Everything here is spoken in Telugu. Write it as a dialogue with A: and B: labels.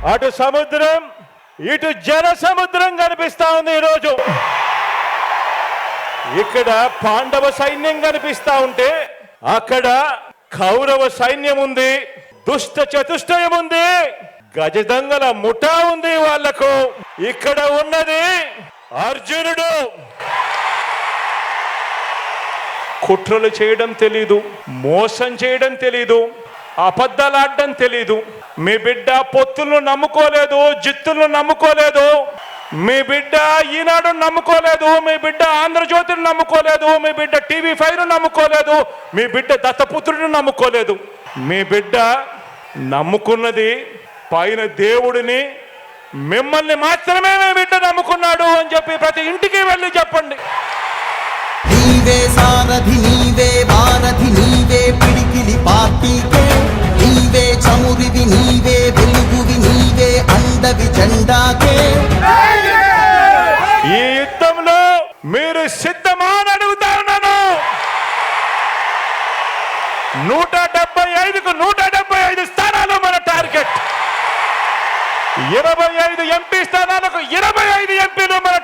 A: అటు సముద్రం ఇటు జన సముద్రం కనిపిస్తా ఉంది ఈరోజు. ఇక్కడ పాండవ సైన్యం కనిపిస్తా ఉంటే అక్కడ కౌరవ సైన్యం ఉంది, దుష్ట చతుష్టయం ఉంది, గజదంగల ముఠా ఉంది వాళ్లకు. ఇక్కడ ఉన్నది అర్జునుడు. కుట్రలు చేయడం తెలీదు, మోసం చేయడం తెలీదు, అబద్ధాలాడడం తెలీదు. మీ బిడ్డ పొత్తులను నమ్ముకోలేదు, జిత్తులను నమ్ముకోలేదు, మీ బిడ్డ ఈనాడు నమ్ముకోలేదు, మీ బిడ్డ ఆంధ్రజ్యోతిని నమ్ముకోలేదు, మీ బిడ్డ TV5ను నమ్ముకోలేదు, మీ బిడ్డ దత్తపుత్రుడిని నమ్ముకోలేదు. మీ బిడ్డ నమ్ముకున్నది పైన దేవుడిని, మిమ్మల్ని మాత్రమే మీ బిడ్డ నమ్ముకున్నాడు అని చెప్పి ప్రతి ఇంటికి వెళ్ళి చెప్పండి.
B: నీవే సారథి, నీవే వారధి, నీవే పిడికిలి పార్టీకే, నీవే చమురివి, నీవే వెలుగువి, నీవే అండవి జెండాకే.
A: ఈ యుద్ధంలో మీరు సిద్ధమా అని అడుగుతా ఉన్నాను. 175కు 175 స్థానాలు మన టార్గెట్. 25 ఎంపీ స్థానాలకు 25 ఎంపీలు మన